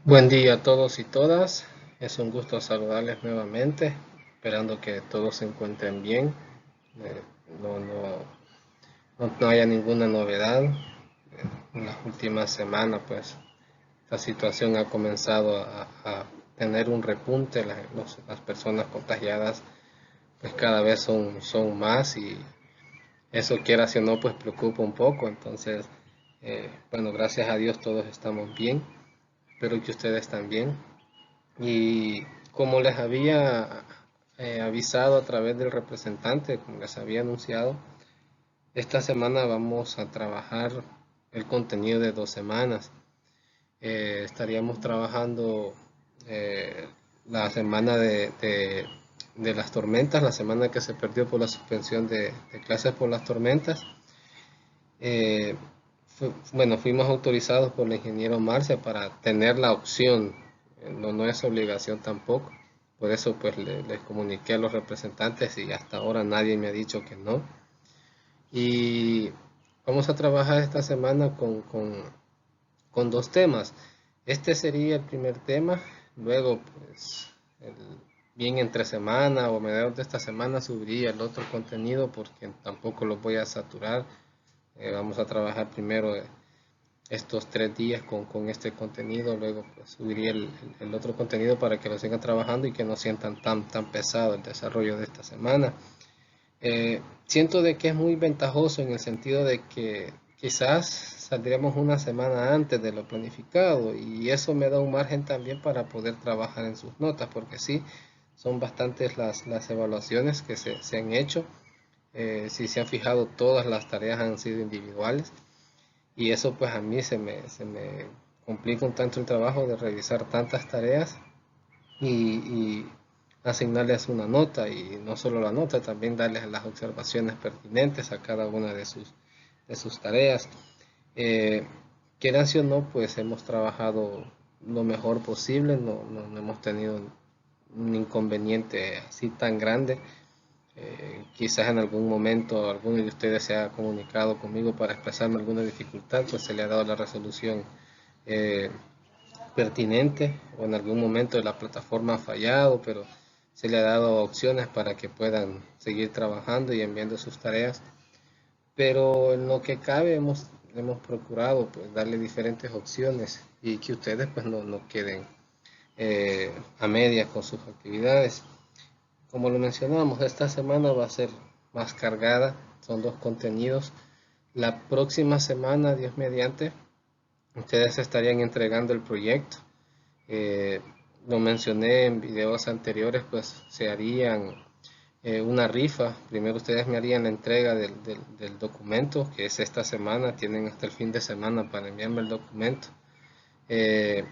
Buen día a todos y todas. Es un gusto saludarles nuevamente, esperando que todos se encuentren bien. eh, no, no, no haya ninguna novedad. En las últimas semanas, pues, la situación ha comenzado a tener un repunte. Las personas contagiadas, pues, cada vez son más y eso, quiera si o no, pues preocupa un poco. Entonces, bueno, gracias a Dios todos estamos bien. Espero que ustedes también. Y como les había avisado a través del representante, como les había anunciado, esta semana vamos a trabajar el contenido de 2 semanas. Estaríamos trabajando eh, la semana de las tormentas, la semana que se perdió por la suspensión de clases por las tormentas. Eh, bueno, fuimos autorizados por el ingeniero Marcia para tener la opción, no es obligación tampoco. Por eso pues les comuniqué a los representantes y hasta ahora nadie me ha dicho que no. Y vamos a trabajar esta semana con 2 temas. Este sería el primer tema, luego pues bien entre semana o mediados de esta semana subiría el otro contenido porque tampoco lo voy a saturar. Vamos a trabajar primero estos 3 días con este contenido, luego pues subiría el otro contenido para que lo sigan trabajando y que no sientan tan pesado el desarrollo de esta semana. Siento de que es muy ventajoso en el sentido de que quizás saldríamos una semana antes de lo planificado y eso me da un margen también para poder trabajar en sus notas, porque sí, son bastantes las evaluaciones que se han hecho. Si se han fijado, todas las tareas han sido individuales y eso pues a mí se me complica un tanto el trabajo de revisar tantas tareas y asignarles una nota, y no solo la nota, también darles las observaciones pertinentes a cada una de sus tareas. Eh, Quieran si o no, pues hemos trabajado lo mejor posible, no hemos tenido un inconveniente así tan grande. Quizás en algún momento alguno de ustedes se ha comunicado conmigo para expresarme alguna dificultad, pues se le ha dado la resolución eh, pertinente, o en algún momento la plataforma ha fallado, pero se le ha dado opciones para que puedan seguir trabajando y enviando sus tareas. Pero en lo que cabe hemos procurado pues darle diferentes opciones y que ustedes pues no queden a medias con sus actividades. Como lo mencionamos, esta semana va a ser más cargada, son 2 contenidos. La próxima semana, Dios mediante, ustedes estarían entregando el proyecto. Eh, lo mencioné en videos anteriores, pues se harían una rifa. Primero ustedes me harían la entrega del documento, que es esta semana, tienen hasta el fin de semana para enviarme el documento. Eh,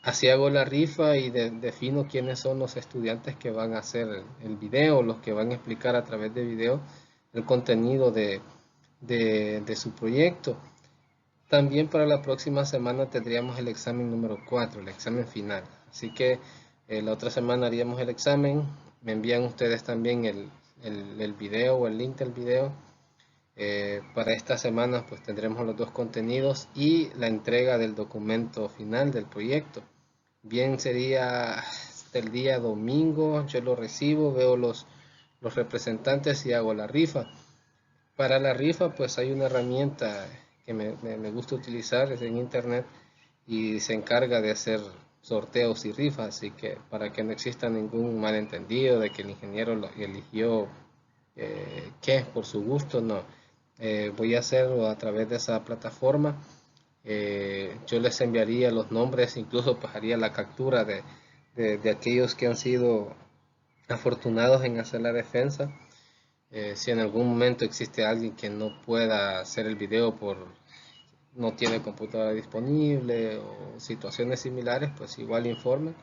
Así hago la rifa y defino quiénes son los estudiantes que van a hacer el video, los que van a explicar a través de video el contenido de su proyecto. También para la próxima semana tendríamos el examen número 4, el examen final. Así que la otra semana haríamos el examen. Me envían ustedes también el video o el link del video. Para esta semana pues tendremos los 2 contenidos y la entrega del documento final del proyecto. Bien sería hasta el día domingo, yo lo recibo, veo los representantes y hago la rifa. Para la rifa pues hay una herramienta que me gusta utilizar, es en internet y se encarga de hacer sorteos y rifas, así que para que no exista ningún malentendido de que el ingeniero lo eligió que por su gusto, no. Voy a hacerlo a través de esa plataforma. Yo les enviaría los nombres, incluso pues haría la captura de aquellos que han sido afortunados en hacer la defensa. Si en algún momento existe alguien que no pueda hacer el video por no tiene computadora disponible o situaciones similares, pues igual informen,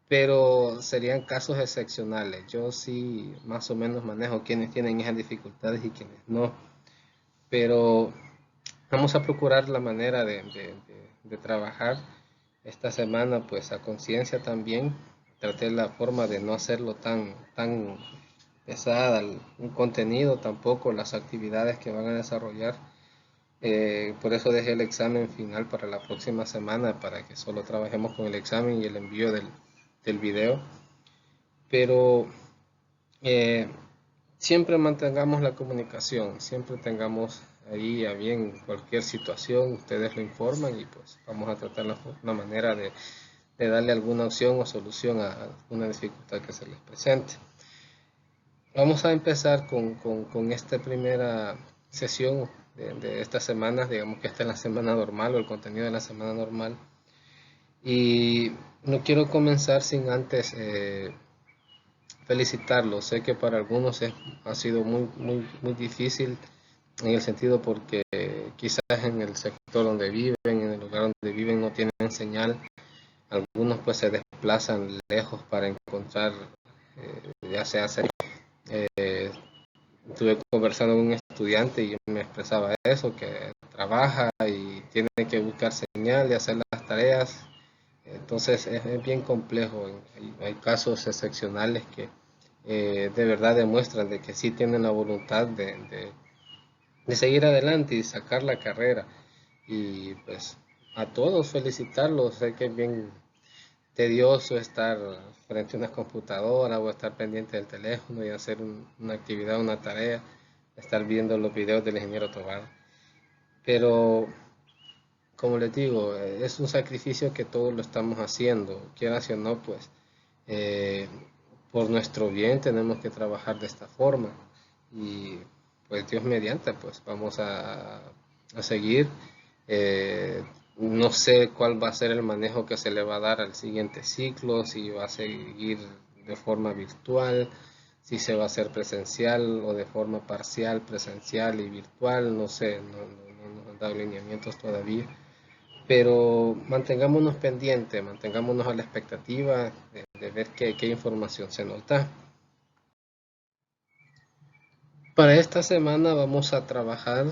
pero serían casos excepcionales. Yo sí más o menos manejo quienes tienen esas dificultades y quienes no, pero vamos a procurar la manera de trabajar esta semana pues a conciencia también. Traté la forma de no hacerlo tan pesada un contenido, tampoco las actividades que van a desarrollar, Por eso dejé el examen final para la próxima semana, para que solo trabajemos con el examen y el envío del video. Pero eh, siempre mantengamos la comunicación, siempre tengamos ahí a bien cualquier situación, ustedes lo informan y pues vamos a tratar la manera de darle alguna opción o solución a alguna dificultad que se les presente. Vamos a empezar con esta primera sesión de estas semanas, digamos que esta es la semana normal o el contenido de la semana normal. Y no quiero comenzar sin antes felicitarlos. Sé que para algunos ha sido muy difícil en el sentido porque quizás en el sector donde viven, en el lugar donde viven no tienen señal. Algunos pues se desplazan lejos para encontrar, ya sea estuve conversando con un estudiante y me expresaba eso, que trabaja y tiene que buscar señal y hacer las tareas. Entonces es bien complejo. Hay casos excepcionales que de verdad demuestran de que sí tienen la voluntad de seguir adelante y sacar la carrera. Y pues a todos felicitarlos. Sé que es bien tedioso estar frente a una computadora o estar pendiente del teléfono y hacer una actividad, una tarea, estar viendo los videos del ingeniero Tobar. Pero, como les digo, es un sacrificio que todos lo estamos haciendo, quieras o no, pues eh, por nuestro bien tenemos que trabajar de esta forma y pues Dios mediante, pues vamos a seguir. Eh, no sé cuál va a ser el manejo que se le va a dar al siguiente ciclo, si va a seguir de forma virtual, si se va a hacer presencial o de forma parcial, presencial y virtual, no sé, no nos han dado lineamientos todavía, pero mantengámonos pendientes, mantengámonos a la expectativa de ver qué información se nos da. Para esta semana vamos a trabajar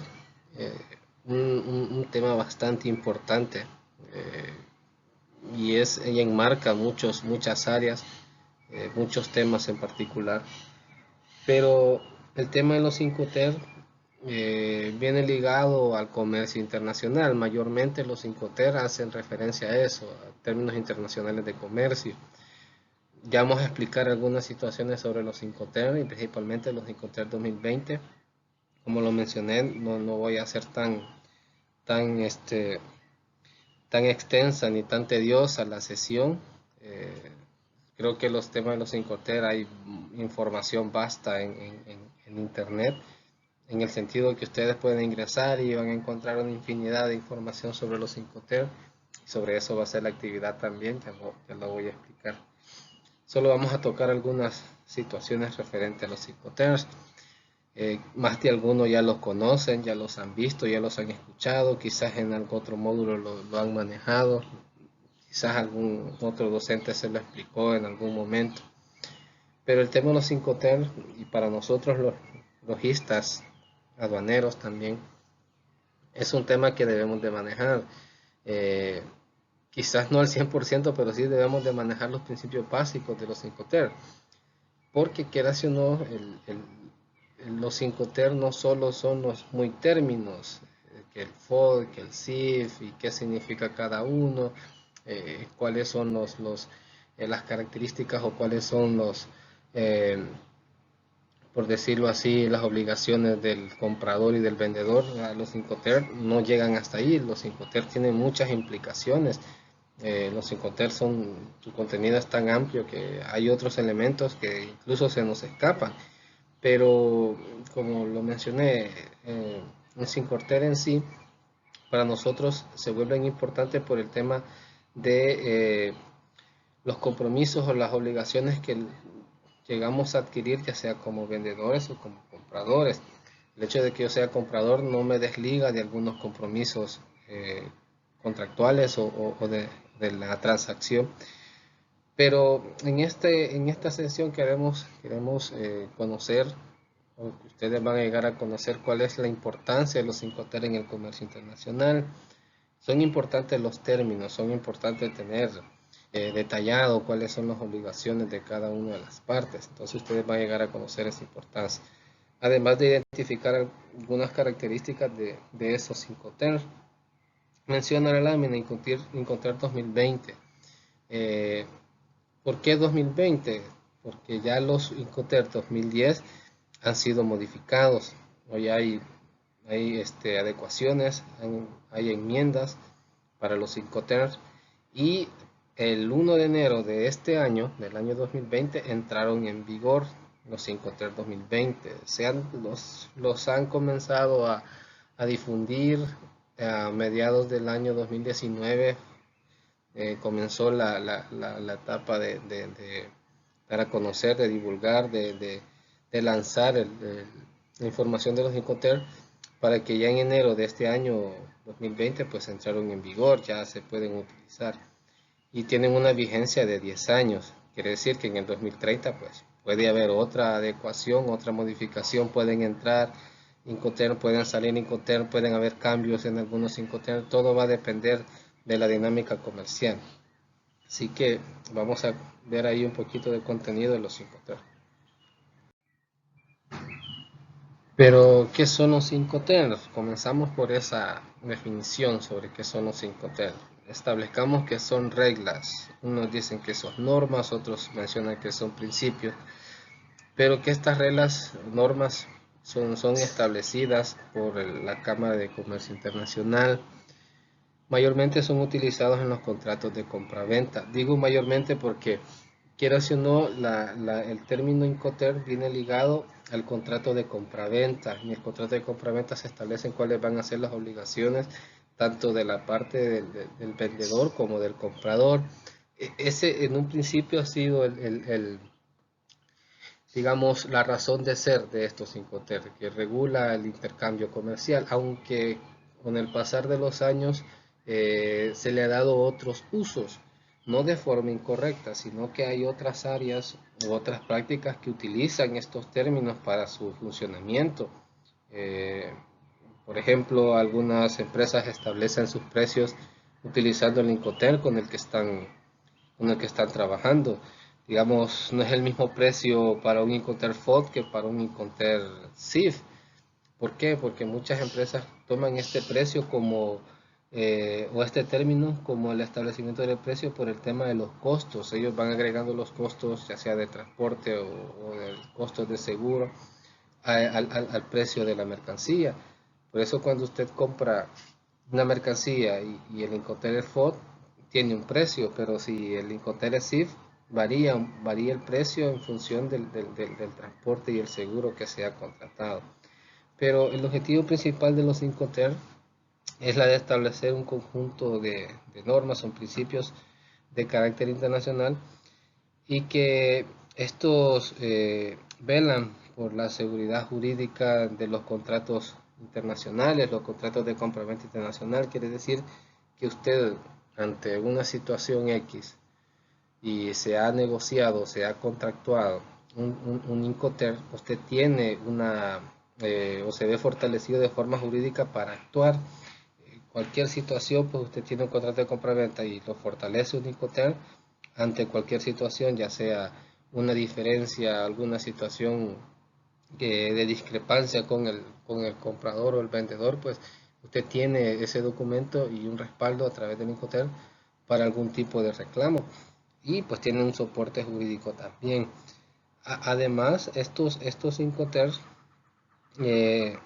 eh, un tema bastante importante y enmarca muchas áreas, muchos temas en particular, pero el tema de los 5TER viene ligado al comercio internacional. Mayormente los 5TER hacen referencia a eso, a términos internacionales de comercio. Ya vamos a explicar algunas situaciones sobre los 5TER y principalmente los 5TER 2020. Como lo mencioné, no voy a ser tan, este, tan extensa ni tan tediosa la sesión. Eh, Creo que los temas de los 5TER hay información vasta en internet, en el sentido que ustedes pueden ingresar y van a encontrar una infinidad de información sobre los 5TER. Sobre eso va a ser la actividad también, ya lo voy a explicar. Solo vamos a tocar algunas situaciones referentes a los 5TERs. Más de algunos ya los conocen, ya los han visto, ya los han escuchado, quizás en algún otro módulo lo han manejado, quizás algún otro docente se lo explicó en algún momento. Pero el tema de los 5TER, y para nosotros los lojistas, aduaneros también, es un tema que debemos de manejar. Eh, Quizás no al 100%, pero sí debemos de manejar los principios básicos de los 5TER. Porque quieras o no, los 5TER no solo son los muy términos, que el FOD, que el CIF y qué significa cada uno, cuáles son las características o cuáles son eh, por decirlo así, las obligaciones del comprador y del vendedor. Los 5TER no llegan hasta ahí. Los 5TER tienen muchas implicaciones. Los 5TER su contenido es tan amplio que hay otros elementos que incluso se nos escapan. Pero como lo mencioné, un 5TER en sí para nosotros se vuelven importantes por el tema de los compromisos o las obligaciones que llegamos a adquirir, ya sea como vendedores o como compradores. El hecho de que yo sea comprador no me desliga de algunos compromisos contractuales o de la transacción. Pero en esta sesión queremos conocer, o ustedes van a llegar a conocer cuál es la importancia de los 5TER en el comercio internacional. Son importantes los términos, son importantes tener detallado cuáles son las obligaciones de cada una de las partes. Entonces ustedes van a llegar a conocer esa importancia. además de identificar algunas características de esos Incoterms. Menciona la lámina encontrar 2020. ¿Por qué 2020? Porque ya los Incoterms 2010 han sido modificados. Hoy hay adecuaciones, hay enmiendas para los Incoterms, y el 1 de enero de este año, del año 2020, entraron en vigor los Incoterms 2020. Los han comenzado a difundir a mediados del año 2019. Comenzó la etapa de dar a conocer, de divulgar, de lanzar la información de los Incoterms, para que ya en enero de este año 2020 pues entraron en vigor, ya se pueden utilizar y tienen una vigencia de 10 años. Quiere decir que en el 2030 pues puede haber otra adecuación, otra modificación, pueden entrar Incoterms, pueden salir Incoterms, pueden haber cambios en algunos Incoterms, todo va a depender de la dinámica comercial. Así que vamos a ver ahí un poquito de contenido de los Incoterms. Pero, ¿qué son los Incoterms? Comenzamos por esa definición sobre qué son los Incoterms. Establezcamos que son reglas. Unos dicen que son normas, otros mencionan que son principios, pero que estas reglas, normas, son establecidas por la Cámara de Comercio Internacional. Mayormente son utilizados en los contratos de compra-venta. Digo mayormente porque, quieras o no, el término Incoterm viene ligado al contrato de compraventa. En el contrato de compraventa se establecen cuáles van a ser las obligaciones tanto de la parte del vendedor como del comprador. Ese en un principio ha sido digamos, la razón de ser de estos Incoterms, que regula el intercambio comercial, aunque con el pasar de los años se le ha dado otros usos, no de forma incorrecta, sino que hay otras áreas u otras prácticas que utilizan estos términos para su funcionamiento. Eh, por ejemplo, algunas empresas establecen sus precios utilizando el Incoterm con el que están trabajando. Digamos, no es el mismo precio para un Incoterm FOD que para un Incoterm SIF. ¿Por qué? Porque muchas empresas toman este precio o este término como el establecimiento del precio por el tema de los costos. Ellos van agregando los costos, ya sea de transporte o de costos de seguro, al precio de la mercancía. Por eso cuando usted compra una mercancía y el Incoterm FOD tiene un precio, pero si el Incoterm SIF varía el precio en función del transporte y el seguro que se ha contratado. Pero el objetivo principal de los Incoterm es la de establecer un conjunto de normas o principios de carácter internacional, y que estos velan por la seguridad jurídica de los contratos internacionales, los contratos de compraventa internacional. Quiere decir que usted, ante una situación X, y se ha negociado, se ha contractuado un Incoterm, usted tiene o se ve fortalecido de forma jurídica para actuar. Cualquier situación, pues usted tiene un contrato de compraventa y lo fortalece un Incoterm ante cualquier situación, ya sea una diferencia, alguna situación de discrepancia con el comprador o el vendedor, pues usted tiene ese documento y un respaldo a través del Incoterm para algún tipo de reclamo, y pues tiene un soporte jurídico también. Además, estos Incoterms, eh,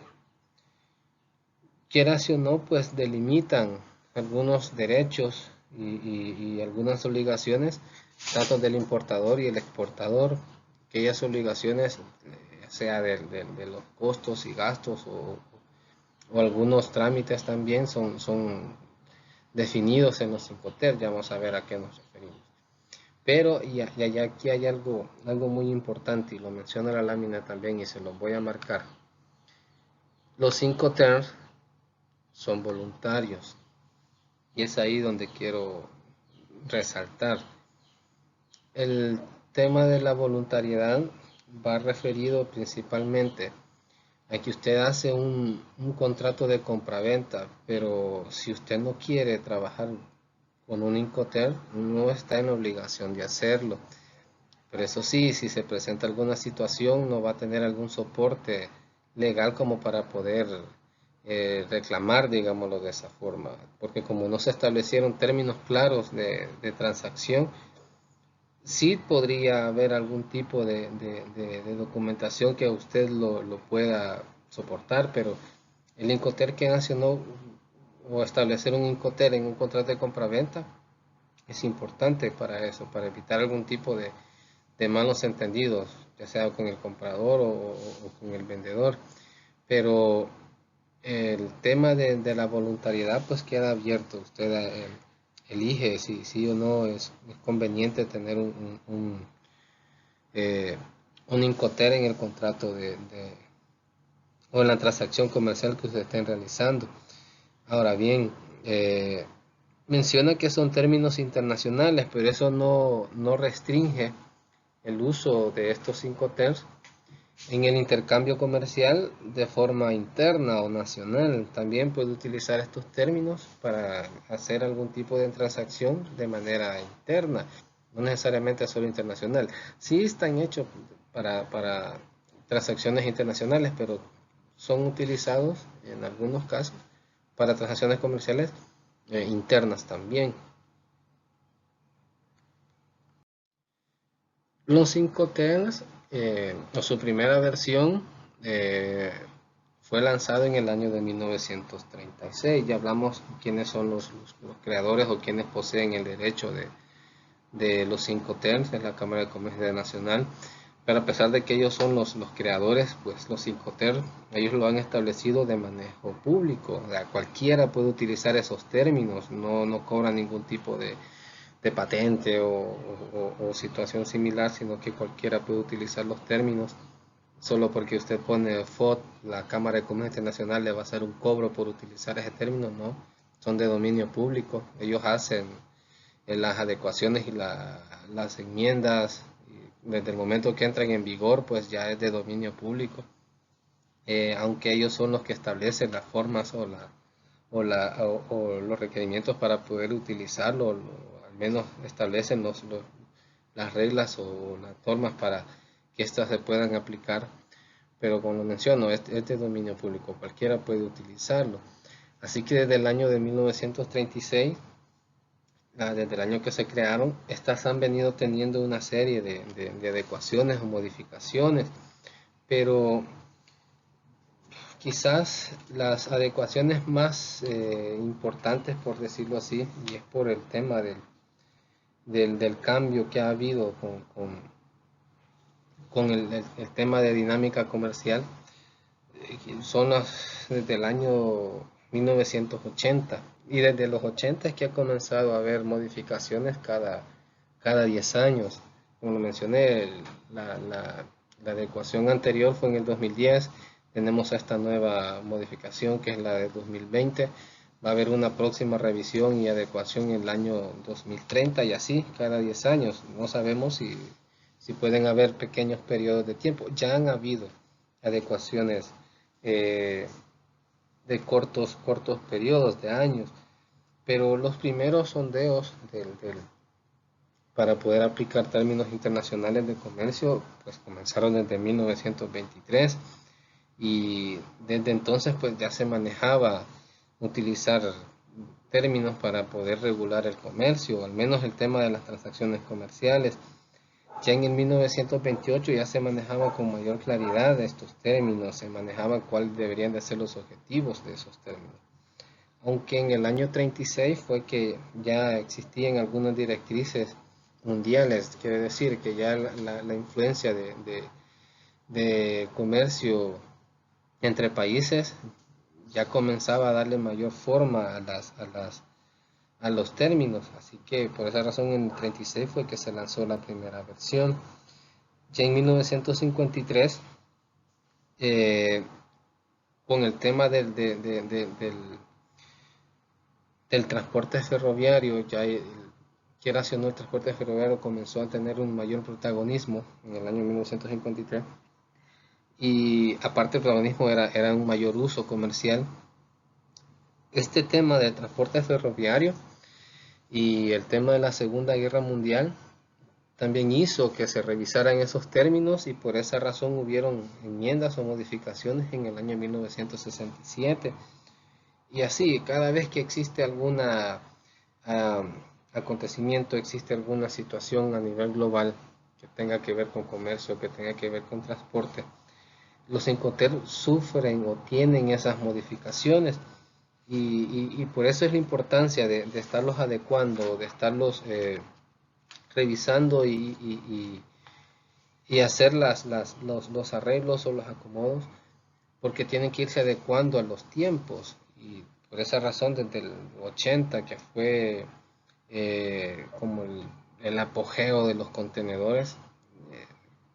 quieras o no, pues delimitan algunos derechos y algunas obligaciones, tanto del importador y el exportador. Aquellas obligaciones, sea de los costos y gastos o algunos trámites también son definidos en los Incoterms. Ya vamos a ver a qué nos referimos. Pero aquí hay algo muy importante, y lo menciona la lámina también, y se lo voy a marcar. Los Incoterms son voluntarios, y es ahí donde quiero resaltar. El tema de la voluntariedad va referido principalmente a que usted hace un contrato de compraventa, pero si usted no quiere trabajar con un Incoterm, no está en obligación de hacerlo. Pero eso sí, si se presenta alguna situación, no va a tener algún soporte legal como para poder reclamar, digámoslo de esa forma, porque como no se establecieron términos claros de transacción, sí podría haber algún tipo de documentación que usted lo pueda soportar, pero el Incoterm que nacionó o establecer un Incoterm en un contrato de compraventa es importante para eso, para evitar algún tipo de malos entendidos, ya sea con el comprador o con el vendedor. Pero el tema de la voluntariedad pues queda abierto. Usted elige si sí o no es conveniente tener eh, un Incoterm en el contrato o en la transacción comercial que ustedes estén realizando. Ahora bien, menciona que son términos internacionales, pero eso no restringe el uso de estos Incoterms en el intercambio comercial de forma interna o nacional. También puede utilizar estos términos para hacer algún tipo de transacción de manera interna, no necesariamente solo internacional. Sí están hechos para transacciones internacionales, pero son utilizados en algunos casos para transacciones comerciales internas también. Los Incoterms, o su primera versión, eh, fue lanzado en el año de 1936. Ya hablamos quiénes son los creadores o quienes poseen el derecho de los Incoterms, es la Cámara de Comercio Nacional. Pero a pesar de que ellos son los creadores, pues los Incoterms, ellos lo han establecido de manejo público. O sea, cualquiera puede utilizar esos términos, no cobra ningún tipo de patente o situación similar, sino que cualquiera puede utilizar los términos. Solo porque usted pone FOD, la Cámara de Comercio Internacional le va a hacer un cobro por utilizar ese término, no. Son de dominio público. Ellos hacen las adecuaciones y las enmiendas. Y desde el momento que entran en vigor, pues ya es de dominio público. Aunque ellos son los que establecen las formas o los requerimientos para poder utilizarlo, al menos establecen las reglas o las normas para que éstas se puedan aplicar. Pero como lo menciono, es de dominio público, cualquiera puede utilizarlo. Así que desde el año de 1936, desde el año que se crearon, estas han venido teniendo una serie de adecuaciones o modificaciones, pero quizás las adecuaciones más importantes, por decirlo así, y es por el tema del cambio que ha habido con el tema de dinámica comercial, son desde el año 1980. Y desde los 80 es que ha comenzado a haber modificaciones cada 10 años. Como lo mencioné, la adecuación anterior fue en el 2010. Tenemos esta nueva modificación que es la de 2020. Va a haber una próxima revisión y adecuación en el año 2030 y así cada 10 años. No sabemos si pueden haber pequeños periodos de tiempo. Ya han habido adecuaciones eh, de cortos periodos de años, pero los primeros sondeos para poder aplicar términos internacionales de comercio pues comenzaron desde 1923 y desde entonces pues ya se manejaba utilizar términos para poder regular el comercio, al menos el tema de las transacciones comerciales. Ya en el 1928 ya se manejaba con mayor claridad estos términos, se manejaba cuáles deberían de ser los objetivos de esos términos. Aunque en el año 36 fue que ya existían algunas directrices mundiales, quiere decir que ya la influencia de comercio entre países ya comenzaba a darle mayor forma a los términos, así que por esa razón en el 36 fue que se lanzó la primera versión. Ya en 1953, eh, con el tema del transporte ferroviario, ya quiera o no el transporte ferroviario comenzó a tener un mayor protagonismo en el año 1953 y aparte el protagonismo era un mayor uso comercial. Este tema del transporte ferroviario y el tema de la Segunda Guerra Mundial también hizo que se revisaran esos términos y por esa razón hubieron enmiendas o modificaciones en el año 1967. Y así, cada vez que existe algún acontecimiento, existe alguna situación a nivel global que tenga que ver con comercio, que tenga que ver con transporte, los Incoterms sufren o tienen esas modificaciones y por eso es la importancia de estarlos adecuando, de estarlos revisando y hacer los arreglos o los acomodos, porque tienen que irse adecuando a los tiempos. Y por esa razón, desde el 80, que fue como el apogeo de los contenedores, eh,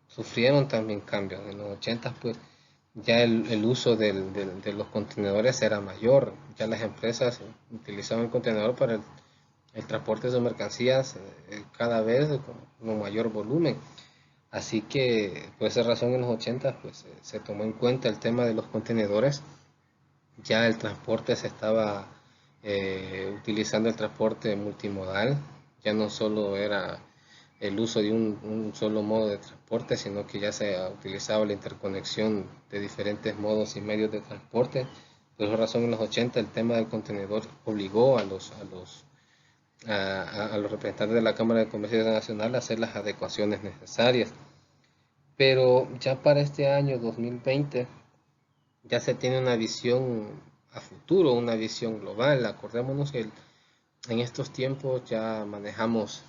sufrieron también cambios. En los 80, pues ya el uso de los contenedores era mayor. Ya las empresas utilizaban el contenedor para el transporte de mercancías cada vez con mayor volumen. Así que por esa razón en los 80 pues, se tomó en cuenta el tema de los contenedores. Ya el transporte se estaba utilizando el transporte multimodal. Ya no solo era el uso de un solo modo de transporte, sino que ya se ha utilizado la interconexión de diferentes modos y medios de transporte. Por esa razón en los 80 el tema del contenedor obligó a los representantes de la Cámara de Comercio Internacional a hacer las adecuaciones necesarias. Pero ya para este año 2020 ya se tiene una visión a futuro, una visión global. Acordémonos que en estos tiempos ya manejamos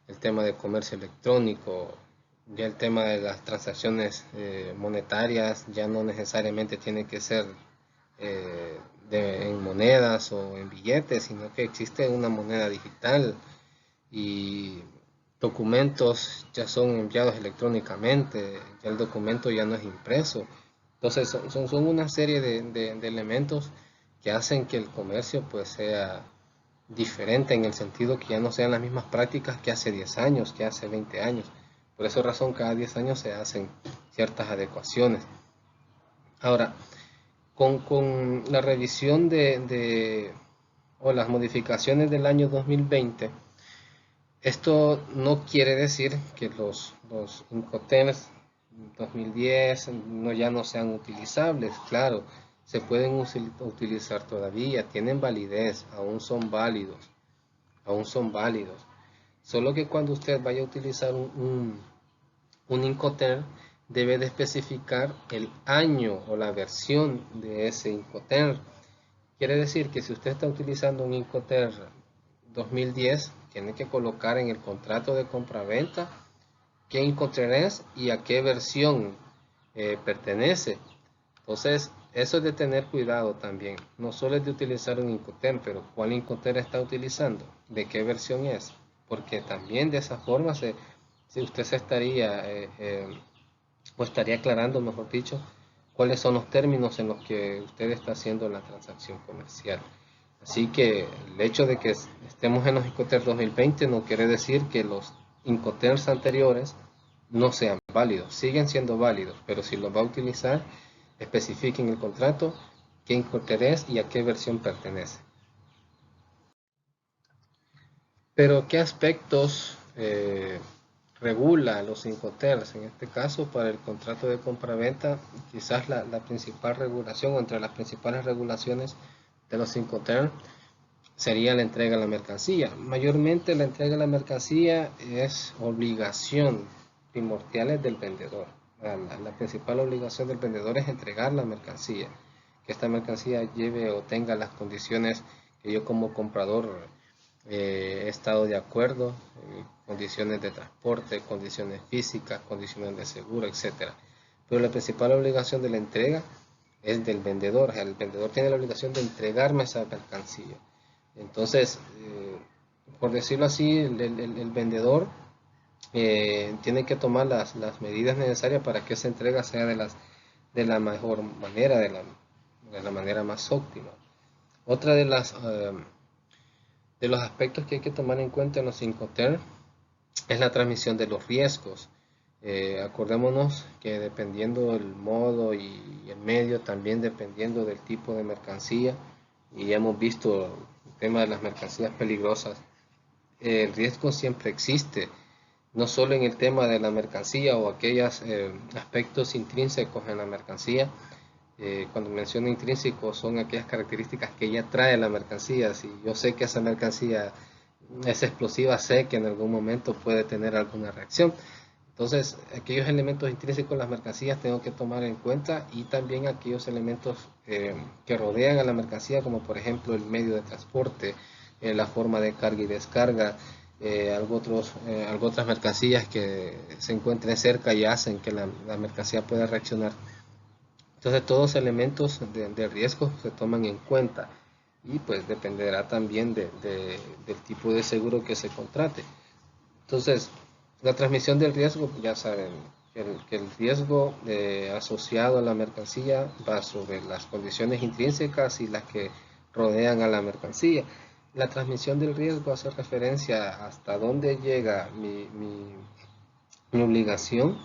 el tema de comercio electrónico, ya el tema de las transacciones monetarias ya no necesariamente tiene que ser en monedas o en billetes, sino que existe una moneda digital y documentos ya son enviados electrónicamente, ya el documento ya no es impreso. Entonces son una serie de elementos que hacen que el comercio pues sea diferente en el sentido que ya no sean las mismas prácticas que hace 10 años, que hace 20 años. Por esa razón cada 10 años se hacen ciertas adecuaciones. Ahora, con la revisión o las modificaciones del año 2020, esto no quiere decir que los Incoterms 2010 ya no sean utilizables. Claro, se pueden utilizar todavía, tienen validez, aún son válidos. Solo que cuando usted vaya a utilizar un Incoterm, debe de especificar el año o la versión de ese Incoterm. Quiere decir que si usted está utilizando un Incoterm 2010, tiene que colocar en el contrato de compraventa qué Incoterm es y a qué versión pertenece. Entonces, eso es de tener cuidado también. No solo es de utilizar un Incoterm, pero cuál Incoterm está utilizando, de qué versión es. Porque también de esa forma si usted se estaría, o estaría aclarando, mejor dicho, cuáles son los términos en los que usted está haciendo la transacción comercial. Así que el hecho de que estemos en los Incoterms 2020 no quiere decir que los Incoterms anteriores no sean válidos. Siguen siendo válidos, pero si los va a utilizar, especifique en el contrato qué Incoterm es y a qué versión pertenece. Pero ¿qué aspectos regula los Incoterms? En este caso, para el contrato de compraventa, quizás la principal regulación o entre las principales regulaciones de los Incoterms sería la entrega de la mercancía. Mayormente la entrega de la mercancía es obligación primordial del vendedor. La principal obligación del vendedor es entregar la mercancía, que esta mercancía lleve o tenga las condiciones que yo como comprador he estado de acuerdo, condiciones de transporte, condiciones físicas, condiciones de seguro, etc. Pero la principal obligación de la entrega es del vendedor. El vendedor tiene la obligación de entregarme esa mercancía. Entonces, por decirlo así, el vendedor tiene que tomar las medidas necesarias para que esa entrega sea de la mejor manera, de la manera más óptima. Otra de los aspectos que hay que tomar en cuenta en los Incoterms es la transmisión de los riesgos. Acordémonos que dependiendo del modo y el medio, también dependiendo del tipo de mercancía, y hemos visto el tema de las mercancías peligrosas, el riesgo siempre existe no solo en el tema de la mercancía o aquellos aspectos intrínsecos en la mercancía. Cuando menciono intrínsecos son aquellas características que ya trae la mercancía. Si yo sé que esa mercancía es explosiva, sé que en algún momento puede tener alguna reacción. Entonces, aquellos elementos intrínsecos de las mercancías tengo que tomar en cuenta, y también aquellos elementos que rodean a la mercancía, como por ejemplo el medio de transporte, la forma de carga y descarga, algo otras mercancías que se encuentren cerca y hacen que la mercancía pueda reaccionar. Entonces, todos elementos de riesgo se toman en cuenta, y pues dependerá también del tipo de seguro que se contrate. Entonces, la transmisión del riesgo, ya saben, que el riesgo asociado a la mercancía va sobre las condiciones intrínsecas y las que rodean a la mercancía. La transmisión del riesgo hace referencia hasta dónde llega mi obligación.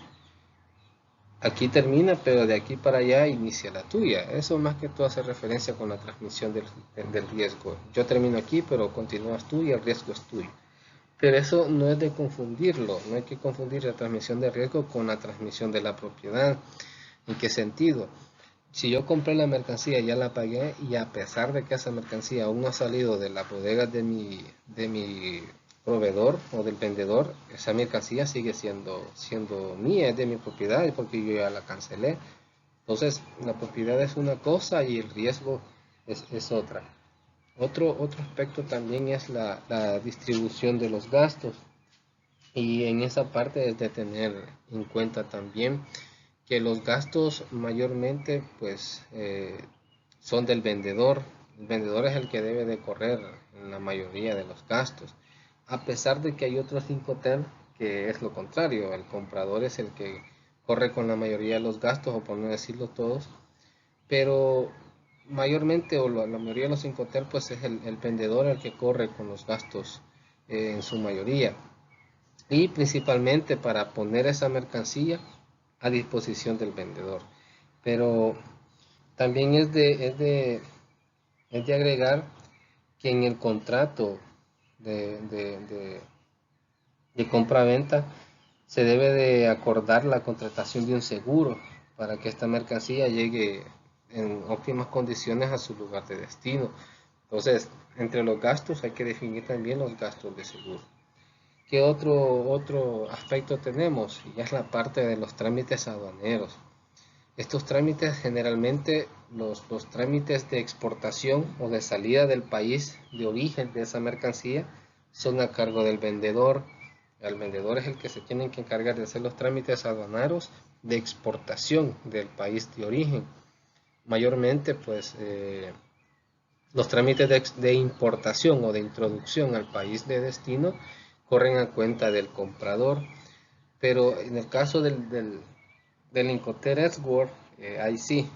Aquí termina, pero de aquí para allá inicia la tuya. Eso más que todo hace referencia con la transmisión del riesgo. Yo termino aquí, pero continúas tú y el riesgo es tuyo. Pero eso no es de confundirlo, no hay que confundir la transmisión de riesgo con la transmisión de la propiedad. ¿En qué sentido? Si yo compré la mercancía, ya la pagué, y a pesar de que esa mercancía aún no ha salido de la bodega de mi proveedor o del vendedor, esa mercancía sigue siendo mía, es de mi propiedad, porque yo ya la cancelé. Entonces, la propiedad es una cosa y el riesgo es otra. Otro aspecto también es la distribución de los gastos, y en esa parte es de tener en cuenta también que los gastos mayormente pues son del vendedor. El vendedor es el que debe de correr en la mayoría de los gastos, a pesar de que hay otros Incoterm que es lo contrario. El comprador es el que corre con la mayoría de los gastos, o por no decirlo todos, pero mayormente, o la mayoría de los Incoterm, pues es el vendedor el que corre con los gastos en su mayoría, y principalmente para poner esa mercancía a disposición del vendedor. Pero también es de agregar que en el contrato de, de, de, de compra-venta se debe de acordar la contratación de un seguro para que esta mercancía llegue en óptimas condiciones a su lugar de destino. Entonces, entre los gastos hay que definir también los gastos de seguro. ¿Qué otro aspecto tenemos? Ya es la parte de los trámites aduaneros. Estos trámites, generalmente los trámites de exportación o de salida del país de origen de esa mercancía, son a cargo del vendedor. El vendedor es el que se tiene que encargar de hacer los trámites aduaneros de exportación del país de origen. Mayormente, pues, los trámites de importación o de introducción al país de destino corren a cuenta del comprador. Pero en el caso del Incoterm Edgeworth, ahí sí,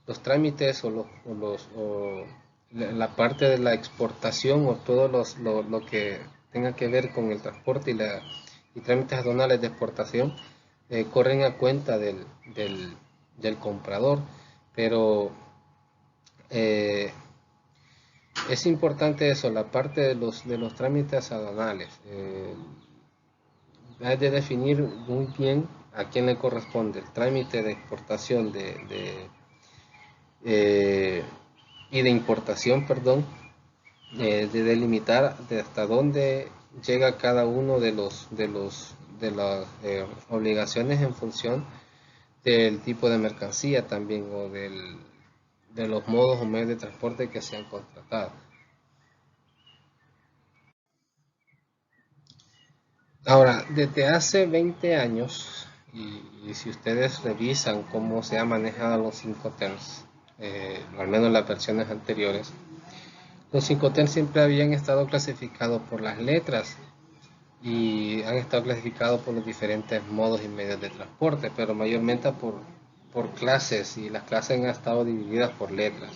los trámites o la parte de la exportación, o todo lo que tenga que ver con el transporte y trámites aduanales de exportación, corren a cuenta del comprador. Pero eh, es importante eso, la parte de los trámites aduanales. Hay de definir muy bien a quién le corresponde el trámite de exportación eh, y de importación, perdón, de delimitar de hasta dónde llega cada uno de las obligaciones, en función del tipo de mercancía también, o de los modos o medios de transporte que se han contratado. Ahora, desde hace 20 años, y si ustedes revisan cómo se han manejado los Incoterms, al menos las versiones anteriores, los Incoterms siempre habían estado clasificados por las letras, y han estado clasificados por los diferentes modos y medios de transporte, pero mayormente por clases, y las clases han estado divididas por letras.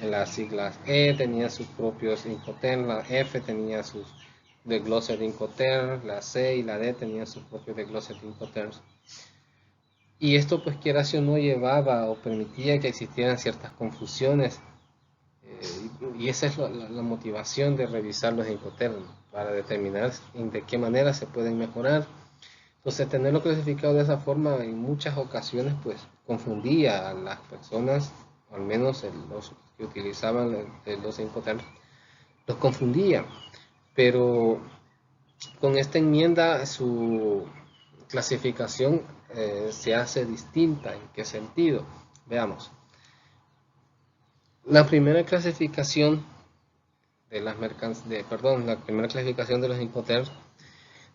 Las siglas E tenían sus propios Incoterms, la F tenía sus desgloses de Incoterms, la C y la D tenían sus propios desgloses de Incoterms. Y esto, pues, quiera si o no, llevaba o permitía que existieran ciertas confusiones. y esa es la motivación de revisar los Incoterms, para determinar de qué manera se pueden mejorar. Entonces, tenerlo clasificado de esa forma en muchas ocasiones pues confundía a las personas, al menos los que utilizaban los Incoterms, los confundía. Pero con esta enmienda su clasificación se hace distinta. ¿En qué sentido? Veamos. La primera clasificación de las la primera clasificación de los Incoterms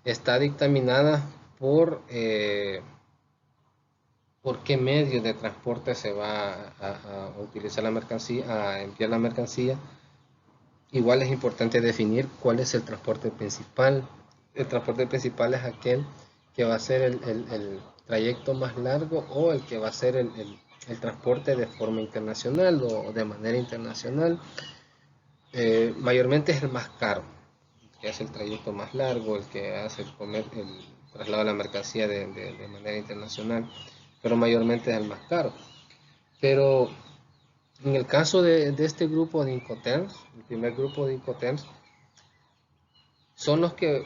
está dictaminada por qué medio de transporte se va a utilizar la mercancía, a enviar la mercancía. Igual es importante definir cuál es el transporte principal. El transporte principal es aquel que va a ser el trayecto más largo, o el que va a ser el transporte de forma internacional o de manera internacional. Mayormente es el más caro, que hace el trayecto más largo, el que hace el traslado de la mercancía de manera internacional, pero mayormente es el más caro. Pero en el caso de este grupo de Incoterms, el primer grupo de Incoterms, son los que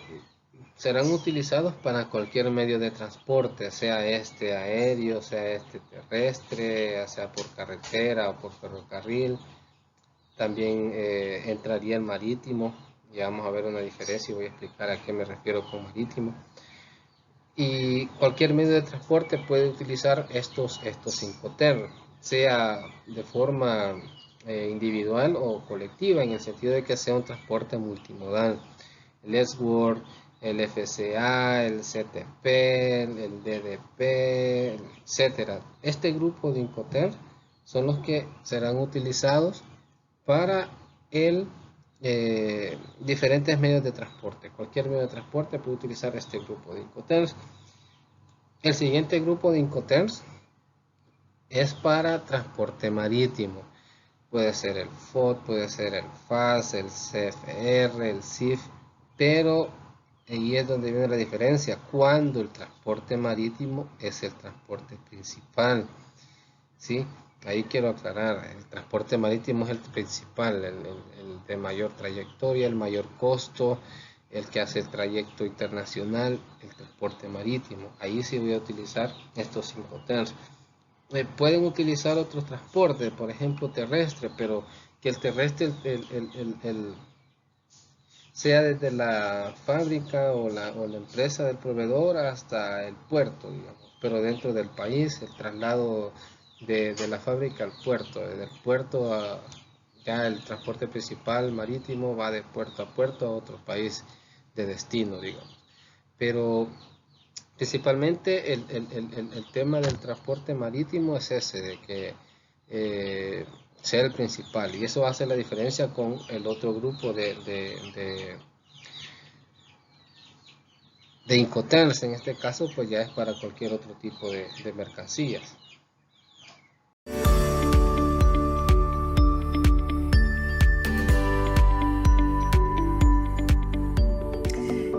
serán utilizados para cualquier medio de transporte, sea este aéreo, sea este terrestre, sea por carretera o por ferrocarril. También entraría el marítimo. Ya vamos a ver una diferencia y voy a explicar a qué me refiero con marítimo. Y cualquier medio de transporte puede utilizar estos Incoterms, sea de forma individual o colectiva, en el sentido de que sea un transporte multimodal. El S-Word, el FCA, el CTP, el DDP, etc. Este grupo de Incoterms son los que serán utilizados para diferentes medios de transporte. Cualquier medio de transporte puede utilizar este grupo de Incoterms. El siguiente grupo de Incoterms es para transporte marítimo. Puede ser el FOD, puede ser el FAS, el CFR, el CIF, pero ahí es donde viene la diferencia, cuando el transporte marítimo es el transporte principal. ¿Sí? Ahí quiero aclarar, el transporte marítimo es el principal, el de mayor trayectoria, el mayor costo, el que hace el trayecto internacional, el transporte marítimo. Ahí sí voy a utilizar estos Incoterms. Pueden utilizar otros transportes, por ejemplo terrestre, pero que el terrestre sea desde la fábrica o la empresa del proveedor hasta el puerto, digamos, pero dentro del país, el traslado de la fábrica al puerto, desde el puerto ya el transporte principal marítimo va de puerto a otro país de destino, digamos. Pero principalmente el tema del transporte marítimo es ese, de que sea el principal, y eso hace la diferencia con el otro grupo de Incoterms. En este caso pues ya es para cualquier otro tipo de mercancías.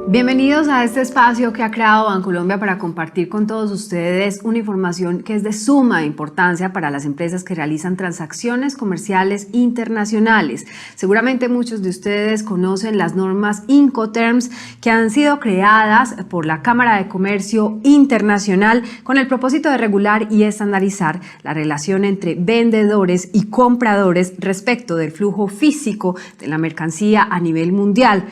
Bienvenidos a este espacio que ha creado Bancolombia para compartir con todos ustedes una información que es de suma importancia para las empresas que realizan transacciones comerciales internacionales. Seguramente muchos de ustedes conocen las normas Incoterms, que han sido creadas por la Cámara de Comercio Internacional con el propósito de regular y estandarizar la relación entre vendedores y compradores respecto del flujo físico de la mercancía a nivel mundial.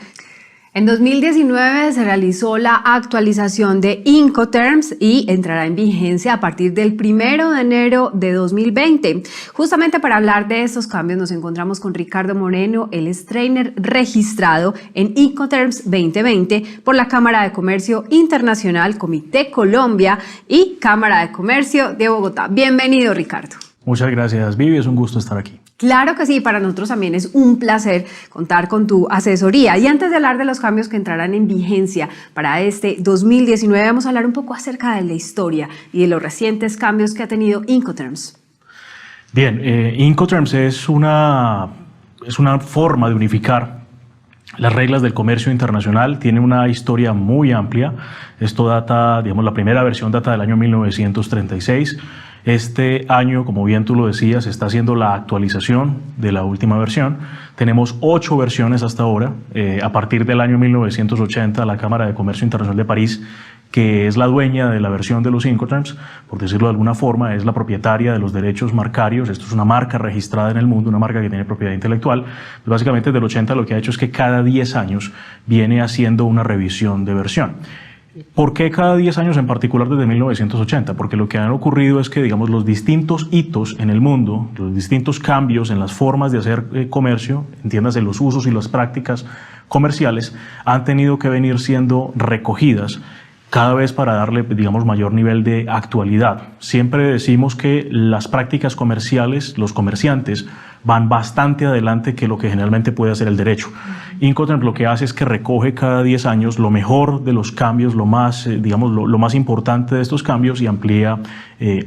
En 2019 se realizó la actualización de Incoterms y entrará en vigencia a partir del 1 de enero de 2020. Justamente para hablar de estos cambios nos encontramos con Ricardo Moreno, él es trainer registrado en Incoterms 2020 por la Cámara de Comercio Internacional, Comité Colombia y Cámara de Comercio de Bogotá. Bienvenido, Ricardo. Muchas gracias, Vivi, es un gusto estar aquí. Claro que sí, para nosotros también es un placer contar con tu asesoría. Y antes de hablar de los cambios que entrarán en vigencia para este 2019, vamos a hablar un poco acerca de la historia y de los recientes cambios que ha tenido Incoterms. Bien, Incoterms es una forma de unificar las reglas del comercio internacional. Tiene una historia muy amplia. Esto data, digamos, la primera versión data del año 1936. Este año, como bien tú lo decías, está haciendo la actualización de la última versión. Tenemos 8 versiones hasta ahora. A partir del año 1980, la Cámara de Comercio Internacional de París, que es la dueña de la versión de los Incoterms, por decirlo de alguna forma, es la propietaria de los derechos marcarios. Esto es una marca registrada en el mundo, una marca que tiene propiedad intelectual. Básicamente, desde el 80 lo que ha hecho es que cada 10 años viene haciendo una revisión de versión. ¿Por qué cada 10 años en particular desde 1980? Porque lo que ha ocurrido es que, digamos, los distintos hitos en el mundo, los distintos cambios en las formas de hacer comercio, entiéndase los usos y las prácticas comerciales, han tenido que venir siendo recogidas cada vez para darle, digamos, mayor nivel de actualidad. Siempre decimos que las prácticas comerciales, los comerciantes, van bastante adelante que lo que generalmente puede hacer el derecho. Incoterms lo que hace es que recoge cada 10 años lo mejor de los cambios, lo más, digamos, lo más importante de estos cambios y amplía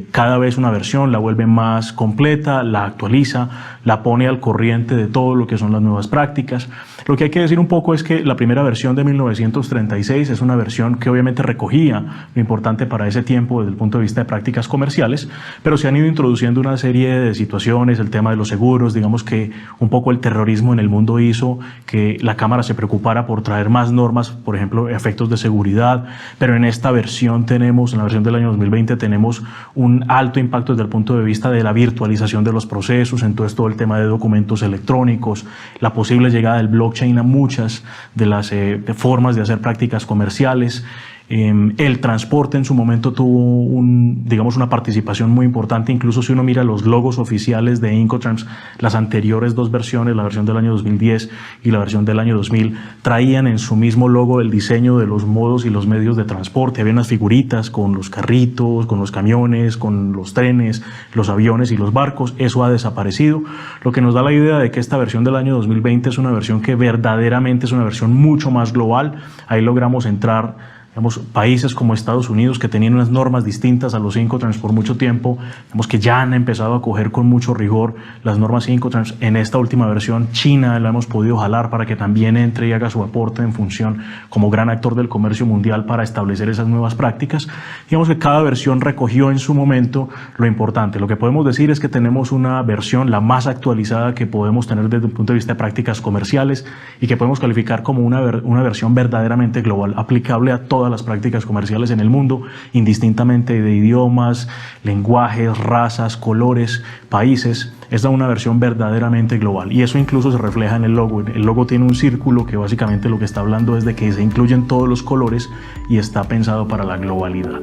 cada vez una versión, la vuelve más completa, la actualiza, la pone al corriente de todo lo que son las nuevas prácticas. Lo que hay que decir un poco es que la primera versión de 1936 es una versión que obviamente recogía lo importante para ese tiempo desde el punto de vista de prácticas comerciales, pero se han ido introduciendo una serie de situaciones, el tema de los seguros, digamos que un poco el terrorismo en el mundo hizo que la Cámara se preocupara por traer más normas, por ejemplo, efectos de seguridad, pero en esta versión tenemos, en la versión del año 2020, tenemos un alto impacto desde el punto de vista de la virtualización de los procesos, entonces todo el tema de documentos electrónicos, la posible llegada del blockchain a muchas de las formas de hacer prácticas comerciales. El transporte en su momento tuvo digamos, una participación muy importante. Incluso si uno mira los logos oficiales de Incoterms, las anteriores 2 versiones, la versión del año 2010 y la versión del año 2000, traían en su mismo logo el diseño de los modos y los medios de transporte. Había unas figuritas con los carritos, con los camiones, con los trenes, los aviones y los barcos. Eso ha desaparecido, lo que nos da la idea de que esta versión del año 2020 es una versión que verdaderamente es una versión mucho más global. Ahí logramos entrar, digamos, países como Estados Unidos, que tenían unas normas distintas a los Incoterms por mucho tiempo, digamos que ya han empezado a coger con mucho rigor las normas Incoterms. En esta última versión, China la hemos podido jalar para que también entre y haga su aporte en función como gran actor del comercio mundial para establecer esas nuevas prácticas. Digamos que cada versión recogió en su momento lo importante. Lo que podemos decir es que tenemos una versión, la más actualizada que podemos tener desde el punto de vista de prácticas comerciales y que podemos calificar como una versión verdaderamente global, aplicable a todas las prácticas comerciales en el mundo, indistintamente de idiomas, lenguajes, razas, colores, países. Es una versión verdaderamente global y eso incluso se refleja en el logo. El logo tiene un círculo que básicamente lo que está hablando es de que se incluyen todos los colores y está pensado para la globalidad.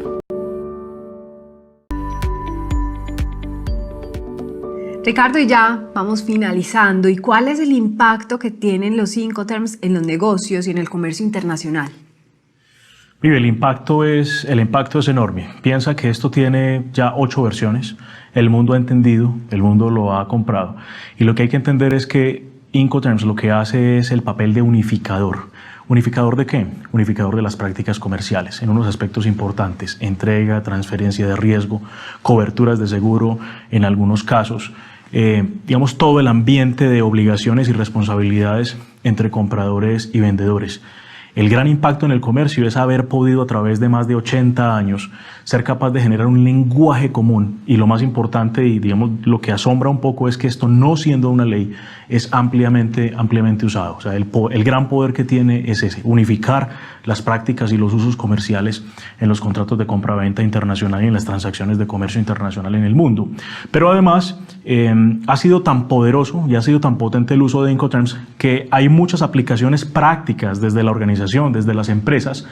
Ricardo, y ya vamos finalizando. ¿Y cuál es el impacto que tienen los Incoterms en los negocios y en el comercio internacional? El impacto es enorme. Piensa que esto tiene ya 8 versiones. El mundo ha entendido, el mundo lo ha comprado. Y lo que hay que entender es que Incoterms lo que hace es el papel de unificador. ¿Unificador de qué? Unificador de las prácticas comerciales en unos aspectos importantes: entrega, transferencia de riesgo, coberturas de seguro en algunos casos. Digamos, todo el ambiente de obligaciones y responsabilidades entre compradores y vendedores. El gran impacto en el comercio es haber podido a través de más de 80 años ser capaz de generar un lenguaje común, y lo más importante y digamos lo que asombra un poco es que esto, no siendo una ley, es ampliamente usado. O sea, el gran poder que tiene es ese: unificar las prácticas y los usos comerciales en los contratos de compra-venta internacional y en las transacciones de comercio internacional en el mundo. Pero además ha sido tan poderoso y ha sido tan potente el uso de Incoterms que hay muchas aplicaciones prácticas desde la organización, desde las empresas,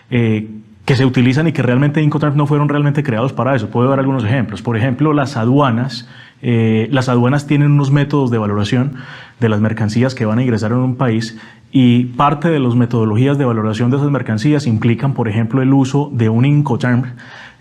que se utilizan y que realmente Incoterms no fueron realmente creados para eso. Puedo dar algunos ejemplos. Por ejemplo, las aduanas tienen unos métodos de valoración de las mercancías que van a ingresar en un país, y parte de las metodologías de valoración de esas mercancías implican, por ejemplo, el uso de un Incoterm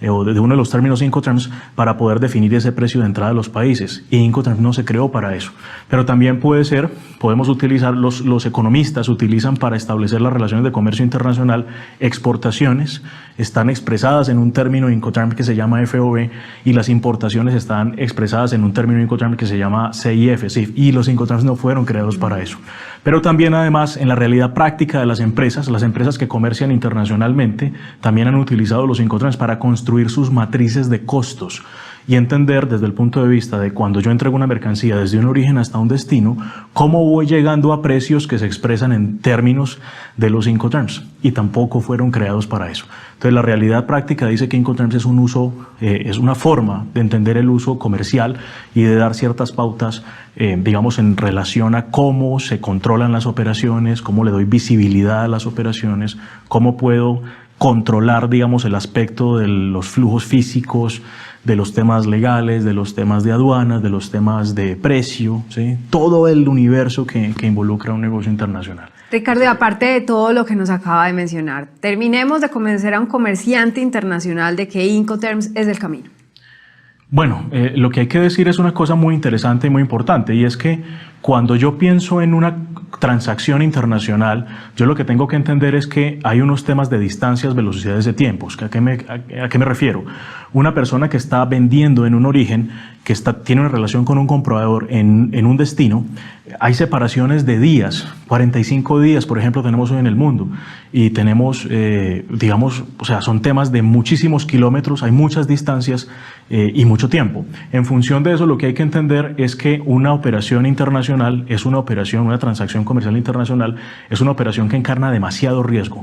o de uno de los términos Incoterms para poder definir ese precio de entrada de los países. Y Incoterms no se creó para eso. Pero también podemos utilizar, los economistas utilizan para establecer las relaciones de comercio internacional, exportaciones están expresadas en un término Incoterm que se llama FOB, y las importaciones están expresadas en un término Incoterm que se llama CIF, y los Incoterms no fueron creados para eso. Pero también, además, en la realidad práctica de las empresas que comercian internacionalmente también han utilizado los Incoterms para construir sus matrices de costos. y entender desde el punto de vista de cuando yo entrego una mercancía desde un origen hasta un destino, cómo voy llegando a precios que se expresan en términos de los Incoterms, y tampoco fueron creados para eso. Entonces la realidad práctica dice que Incoterms es un uso, es una forma de entender el uso comercial y de dar ciertas pautas, digamos, en relación a cómo se controlan las operaciones, cómo le doy visibilidad a las operaciones, cómo puedo controlar, digamos, el aspecto de los flujos físicos, de los temas legales, de los temas de aduanas, de los temas de precio, ¿sí? Todo el universo que involucra un negocio internacional. Ricardo, y aparte de todo lo que nos acaba de mencionar, terminemos de convencer a un comerciante internacional de que Incoterms es el camino. Bueno, lo que hay que decir es una cosa muy interesante y muy importante, y es que cuando yo pienso en una transacción internacional, yo lo que tengo que entender es que hay unos temas de distancias, velocidades de tiempos. ¿A qué me refiero? Una persona que está vendiendo en un origen, que tiene una relación con un comprador en un destino, hay separaciones de días, 45 días, por ejemplo, tenemos hoy en el mundo, y tenemos, digamos, o sea, son temas de muchísimos kilómetros, hay muchas distancias y mucho tiempo. En función de eso, lo que hay que entender es que una operación internacional es una operación, una transacción comercial internacional, es una operación que encarna demasiado riesgo.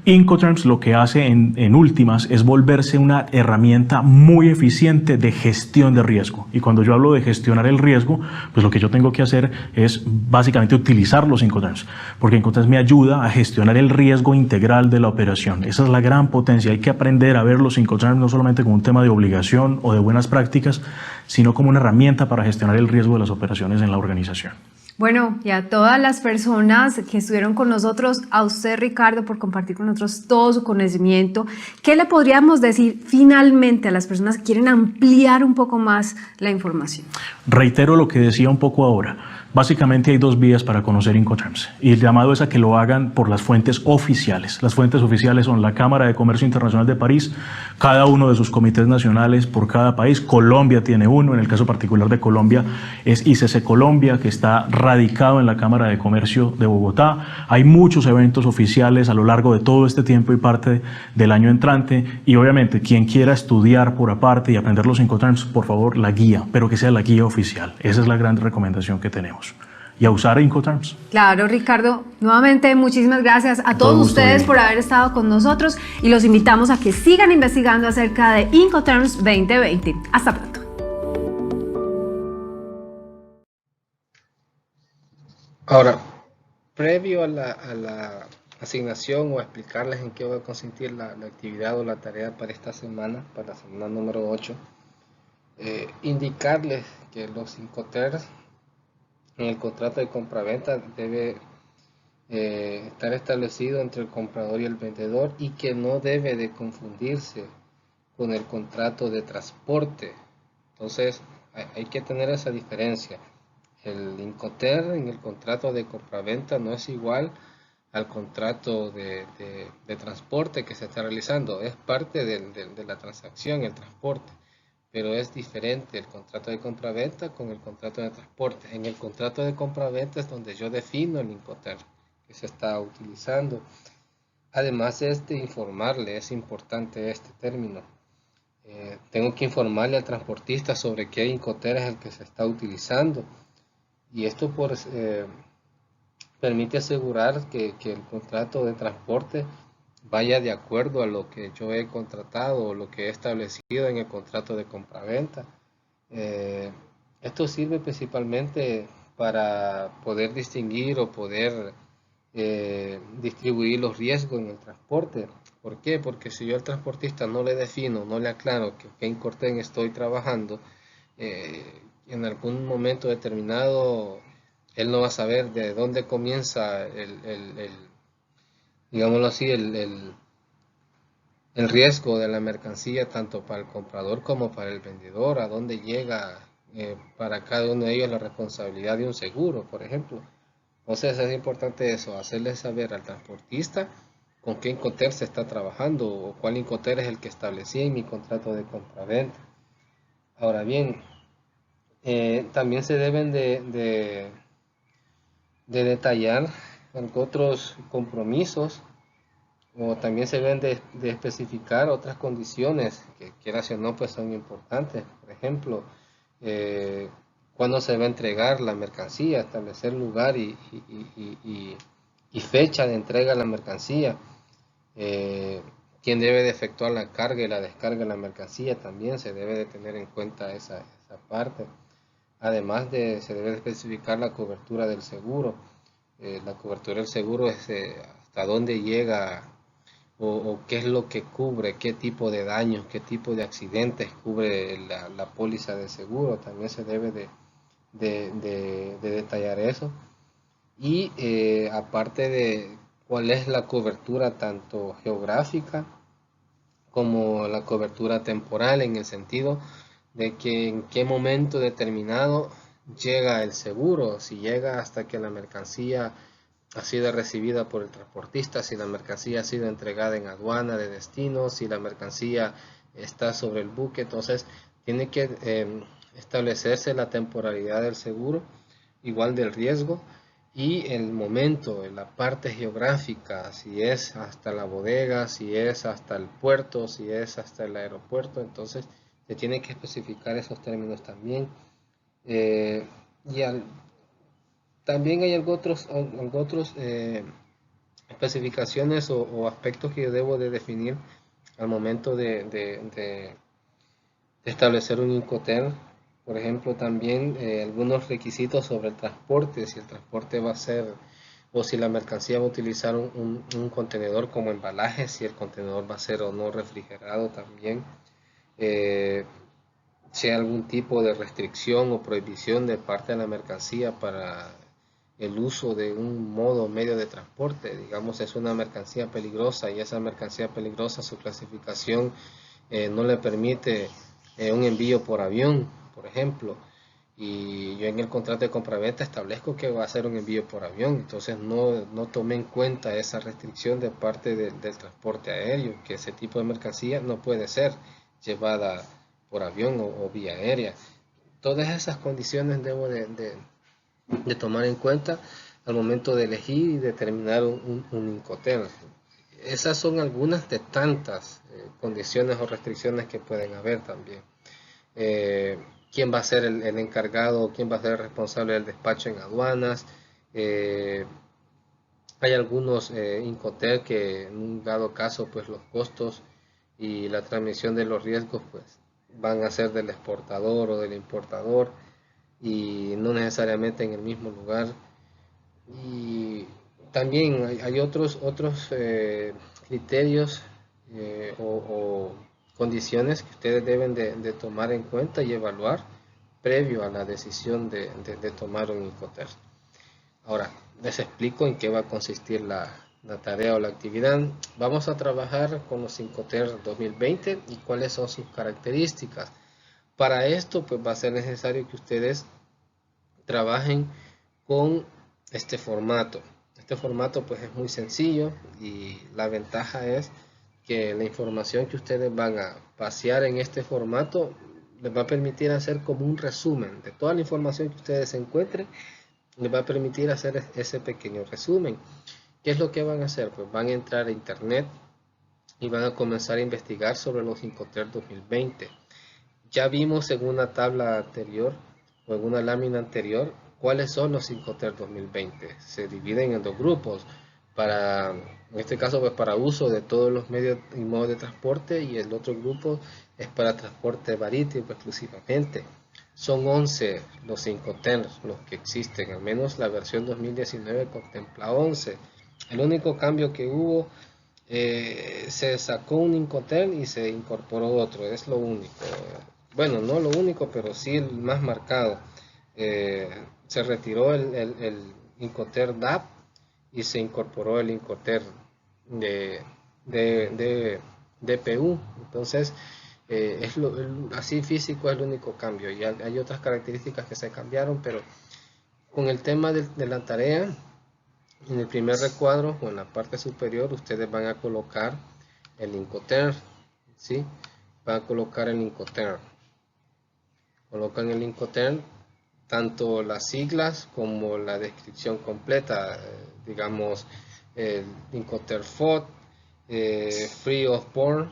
Incoterms lo que hace en últimas es volverse una herramienta muy eficiente de gestión de riesgo. Y cuando yo hablo de gestionar el riesgo, pues lo que yo tengo que hacer es básicamente utilizar los Incoterms, porque Incoterms me ayuda a gestionar el riesgo integral de la operación. Esa es la gran potencia. Hay que aprender a ver los Incoterms no solamente como un tema de obligación o de buenas prácticas, sino como una herramienta para gestionar el riesgo de las operaciones en la organización. Bueno, y a todas las personas que estuvieron con nosotros, a usted, Ricardo, por compartir con nosotros todo su conocimiento, ¿qué le podríamos decir finalmente a las personas que quieren ampliar un poco más la información? Reitero lo que decía un poco ahora. Básicamente hay dos vías para conocer Incoterms, y el llamado es a que lo hagan por las fuentes oficiales. Las fuentes oficiales son la Cámara de Comercio Internacional de París, cada uno de sus comités nacionales por cada país. Colombia tiene uno, en el caso particular de Colombia es ICC Colombia, que está radicado en la Cámara de Comercio de Bogotá. Hay muchos eventos oficiales a lo largo de todo este tiempo y parte del año entrante, y obviamente quien quiera estudiar por aparte y aprender los Incoterms, por favor, la guía, pero que sea la guía oficial. Esa es la gran recomendación que tenemos. Y a usar Incoterms. Claro, Ricardo. Nuevamente, muchísimas gracias a todos ustedes por haber estado con nosotros, y los invitamos a que sigan investigando acerca de Incoterms 2020. Hasta pronto. Ahora, previo a la asignación o a explicarles en qué va a consistir la actividad o la tarea para esta semana, para la semana número 8, indicarles que los Incoterms en el contrato de compraventa debe estar establecido entre el comprador y el vendedor, y que no debe de confundirse con el contrato de transporte. Entonces hay que tener esa diferencia. El Incoterm en el contrato de compraventa no es igual al contrato de transporte que se está realizando. Es parte de la transacción, el transporte, pero es diferente el contrato de compraventa con el contrato de transporte. En el contrato de compraventa es donde yo defino el Incoterm que se está utilizando. Además es de informarle, es importante este término. Tengo que informarle al transportista sobre qué Incoterm es el que se está utilizando, y esto permite asegurar que el contrato de transporte vaya de acuerdo a lo que yo he contratado o lo que he establecido en el contrato de compraventa. Esto sirve principalmente para poder distinguir o poder distribuir los riesgos en el transporte. ¿Por qué? Porque si yo al transportista no le defino, no le aclaro que qué Incoterm estoy trabajando, en algún momento determinado él no va a saber de dónde comienza digámoslo así, el riesgo de la mercancía, tanto para el comprador como para el vendedor, a dónde llega para cada uno de ellos la responsabilidad de un seguro, por ejemplo. Entonces es importante eso, hacerle saber al transportista con qué Incoterm se está trabajando o cuál Incoterm es el que establecí en mi contrato de compraventa. Ahora bien, también se deben de detallar otros compromisos o también se deben de especificar otras condiciones que quieras o no pues son importantes. Por ejemplo, cuándo se va a entregar la mercancía, establecer lugar y fecha de entrega de la mercancía, quién debe de efectuar la carga y la descarga de la mercancía, también se debe de tener en cuenta esa parte. Además se debe de especificar la cobertura del seguro. La cobertura del seguro es hasta dónde llega o qué es lo que cubre, qué tipo de daños, qué tipo de accidentes cubre la póliza de seguro. También se debe de detallar eso. Y aparte de cuál es la cobertura tanto geográfica como la cobertura temporal, en el sentido de que en qué momento determinado llega el seguro, si llega hasta que la mercancía ha sido recibida por el transportista, si la mercancía ha sido entregada en aduana de destino, si la mercancía está sobre el buque. Entonces tiene que establecerse la temporalidad del seguro, igual del riesgo, y el momento, la parte geográfica, si es hasta la bodega, si es hasta el puerto, si es hasta el aeropuerto. Entonces se tiene que especificar esos términos también. Eh, y también hay algo otros especificaciones o aspectos que yo debo de definir al momento de establecer un Incoterm. Por ejemplo, también algunos requisitos sobre el transporte, si el transporte va a ser o si la mercancía va a utilizar un contenedor como embalaje, si el contenedor va a ser o no refrigerado también. Si hay algún tipo de restricción o prohibición de parte de la mercancía para el uso de un modo o medio de transporte. Digamos, es una mercancía peligrosa y esa mercancía peligrosa, su clasificación no le permite un envío por avión, por ejemplo, y yo en el contrato de compraventa establezco que va a ser un envío por avión. Entonces no tomé en cuenta esa restricción de parte del transporte aéreo, que ese tipo de mercancía no puede ser llevada por avión o vía aérea. Todas esas condiciones debo de tomar en cuenta al momento de elegir y determinar un Incoterm. Esas son algunas de tantas condiciones o restricciones que pueden haber también. ¿Quién va a ser el encargado, quién va a ser el responsable del despacho en aduanas? Hay algunos Incoterm que en un dado caso pues los costos y la transmisión de los riesgos pues van a ser del exportador o del importador y no necesariamente en el mismo lugar. Y también hay otros criterios o condiciones que ustedes deben de tomar en cuenta y evaluar previo a la decisión de tomar un Incoterm. Ahora, les explico en qué va a consistir la tarea o la actividad. Vamos a trabajar con los Incoterm 2020 y cuáles son sus características. Para esto, pues va a ser necesario que ustedes trabajen con este formato. Este formato pues es muy sencillo y la ventaja es que la información que ustedes van a pasear en este formato les va a permitir hacer como un resumen de toda la información que ustedes encuentren. Les va a permitir hacer ese pequeño resumen. ¿Qué es lo que van a hacer? Pues van a entrar a internet y van a comenzar a investigar sobre los Incoterm 2020. Ya vimos en una tabla anterior o en una lámina anterior cuáles son los Incoterm 2020. Se dividen en dos grupos, en este caso pues para uso de todos los medios y modos de transporte, y el otro grupo es para transporte marítimo exclusivamente. Son 11 los Incoterm los que existen, al menos la versión 2019 contempla 11. El único cambio que hubo, se sacó un Incoterm y se incorporó otro, es lo único. Bueno, no lo único, pero sí el más marcado. Se retiró el Incoterm DAP y se incorporó el Incoterm de DPU. Entonces, así físico es el único cambio. Y hay otras características que se cambiaron, pero con el tema de la tarea, en el primer recuadro o en la parte superior, ustedes van a colocar el Incoterm, ¿sí? Van a colocar el Incoterm. Colocan el Incoterm, tanto las siglas como la descripción completa, digamos el Incoterm FOD, Free of Board,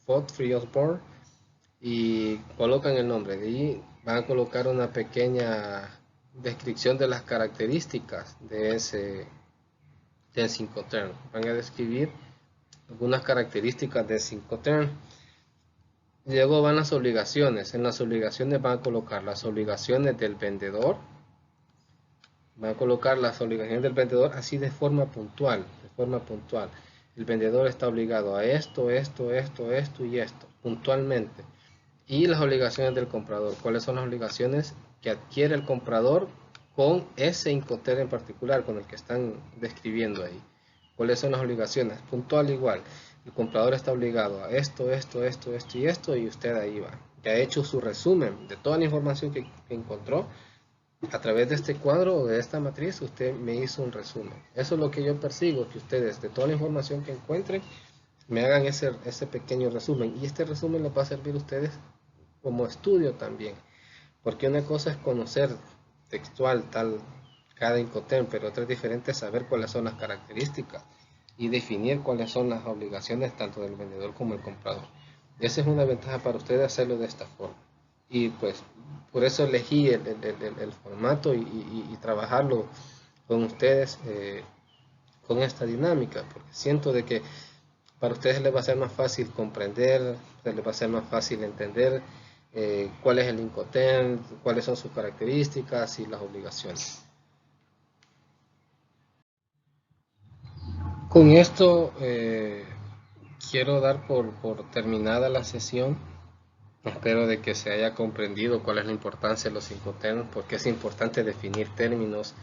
FOD Free of Board, y colocan el nombre. De ahí van a colocar una pequeña descripción de las características de ese del Incoterm. Van a describir algunas características del Incoterm. Luego van las obligaciones. En las obligaciones van a colocar las obligaciones del vendedor. Van a colocar las obligaciones del vendedor así de forma puntual. El vendedor está obligado a esto, esto, esto, esto y esto, puntualmente. Y las obligaciones del comprador. ¿Cuáles son las obligaciones que adquiere el comprador con ese Incoterm en particular, con el que están describiendo ahí? ¿Cuáles son las obligaciones? Puntual igual. El comprador está obligado a esto, esto, esto, esto y esto, y usted ahí va. Ya ha hecho su resumen de toda la información que encontró. A través de este cuadro o de esta matriz, usted me hizo un resumen. Eso es lo que yo persigo, que ustedes, de toda la información que encuentren, me hagan ese pequeño resumen. Y este resumen les va a servir a ustedes como estudio también. Porque una cosa es conocer textual cada Incoterm, pero otra es diferente saber cuáles son las características y definir cuáles son las obligaciones tanto del vendedor como del comprador. Esa es una ventaja para ustedes hacerlo de esta forma. Y pues por eso elegí el formato y trabajarlo con ustedes con esta dinámica, porque siento de que para ustedes les va a ser más fácil comprender, les va a ser más fácil entender cuál es el Incoterm, cuáles son sus características y las obligaciones. Con esto quiero dar por terminada la sesión. Espero de que se haya comprendido cuál es la importancia de los Incoterms, porque es importante definir términos,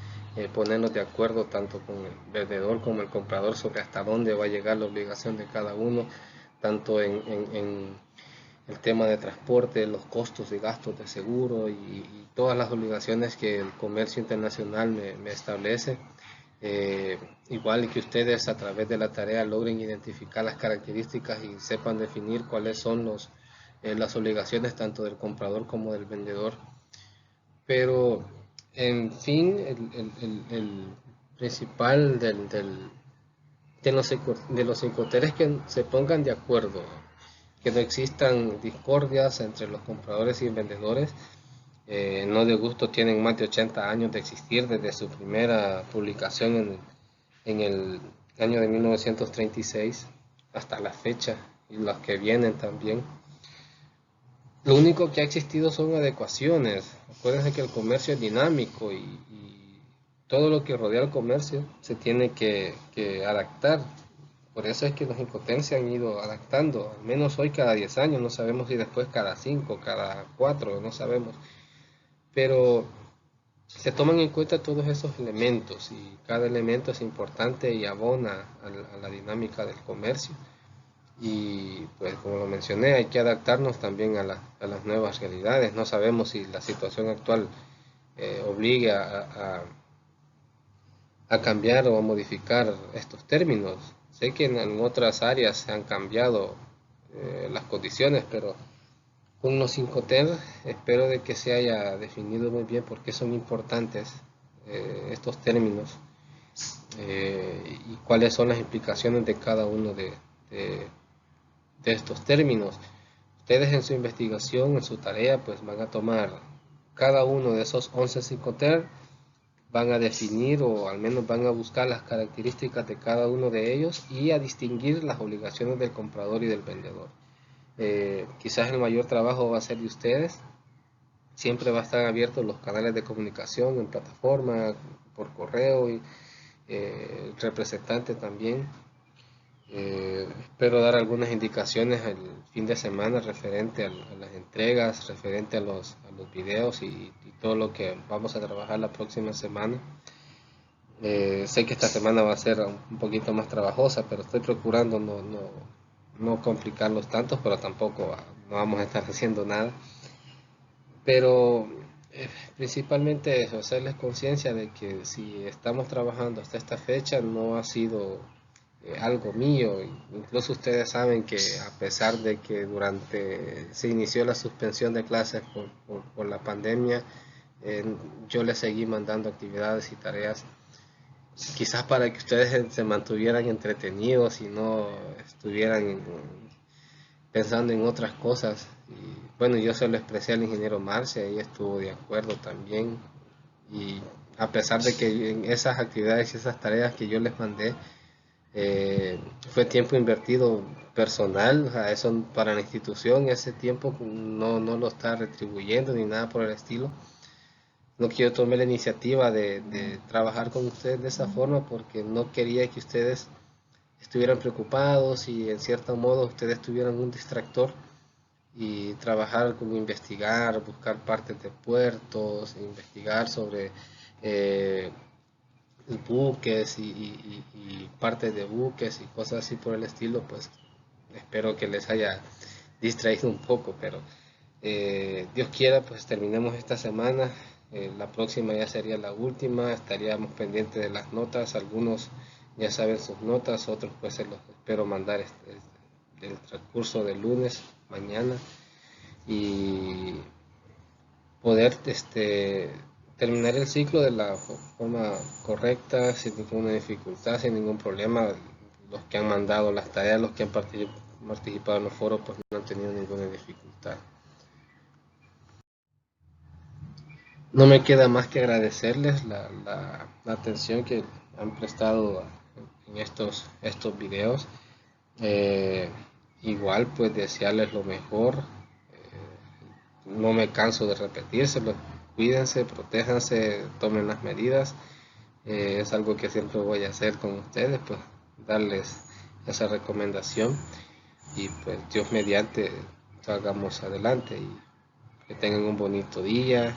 ponernos de acuerdo tanto con el vendedor como el comprador sobre hasta dónde va a llegar la obligación de cada uno, tanto en el tema de transporte, los costos y gastos de seguro y todas las obligaciones que el comercio internacional me establece. Igual que ustedes a través de la tarea logren identificar las características y sepan definir cuáles son las obligaciones tanto del comprador como del vendedor. Pero en fin, el principal de los Incoterms es que se pongan de acuerdo, que no existan discordias entre los compradores y vendedores. No de gusto tienen más de 80 años de existir desde su primera publicación en el año de 1936 hasta la fecha, y los que vienen también. Lo único que ha existido son adecuaciones. Acuérdense que el comercio es dinámico y todo lo que rodea al comercio se tiene que adaptar. Por eso es que los Incoterms se han ido adaptando, al menos hoy cada 10 años, no sabemos si después cada 5, cada 4, no sabemos. Pero se toman en cuenta todos esos elementos y cada elemento es importante y abona a la dinámica del comercio. Y pues como lo mencioné, hay que adaptarnos también a las nuevas realidades. No sabemos si la situación actual obligue a cambiar o a modificar estos términos. Sé que en otras áreas se han cambiado las condiciones, pero con los Incoterms espero de que se haya definido muy bien por qué son importantes estos términos y cuáles son las implicaciones de cada uno de estos términos. Ustedes en su investigación, en su tarea, pues van a tomar cada uno de esos 11 Incoterms, van a definir o al menos van a buscar las características de cada uno de ellos y a distinguir las obligaciones del comprador y del vendedor. Quizás el mayor trabajo va a ser de ustedes. Siempre va a estar abiertos los canales de comunicación en plataforma, por correo y el representante también. Espero dar algunas indicaciones el fin de semana referente a las entregas, referente a los videos y todo lo que vamos a trabajar la próxima semana. Sé que esta semana va a ser un poquito más trabajosa, pero estoy procurando no complicarlos tanto, pero tampoco no vamos a estar haciendo nada. Pero principalmente eso, hacerles conciencia de que si estamos trabajando hasta esta fecha no ha sido algo mío. Incluso ustedes saben que a pesar de que se inició la suspensión de clases por la pandemia, yo les seguí mandando actividades y tareas quizás para que ustedes se mantuvieran entretenidos y no estuvieran pensando en otras cosas. Y bueno, yo se lo expresé al ingeniero Marcia y estuvo de acuerdo también. Y a pesar de que en esas actividades y esas tareas que yo les mandé, fue tiempo invertido personal, o sea, eso para la institución, ese tiempo no lo está retribuyendo ni nada por el estilo. No que yo tomé la iniciativa de trabajar con ustedes de esa forma porque no quería que ustedes estuvieran preocupados y en cierto modo ustedes tuvieran un distractor y trabajar con investigar, buscar partes de puertos, investigar sobre eh, buques y partes de buques y cosas así por el estilo, pues espero que les haya distraído un poco, pero Dios quiera, pues terminemos esta semana. La próxima ya sería la última, estaríamos pendientes de las notas, algunos ya saben sus notas, otros pues se los espero mandar el transcurso del lunes, mañana, y poder terminar el ciclo de la forma correcta, sin ninguna dificultad, sin ningún problema. Los que han mandado las tareas, los que han participado en los foros, pues no han tenido ninguna dificultad. No me queda más que agradecerles la atención que han prestado en estos videos. Eh, Igual pues desearles lo mejor. No me canso de repetírselo. Cuídense, protéjanse, tomen las medidas. Es algo que siempre voy a hacer con ustedes, pues darles esa recomendación y pues Dios mediante salgamos adelante y que tengan un bonito día,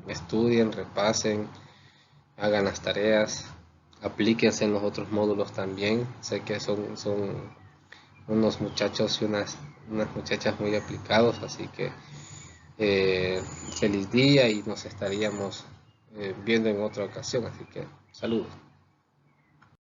estudien, repasen, hagan las tareas, aplíquense en los otros módulos también. Sé que son unos muchachos y unas muchachas muy aplicados, así que feliz día y nos estaríamos viendo en otra ocasión, así que saludos.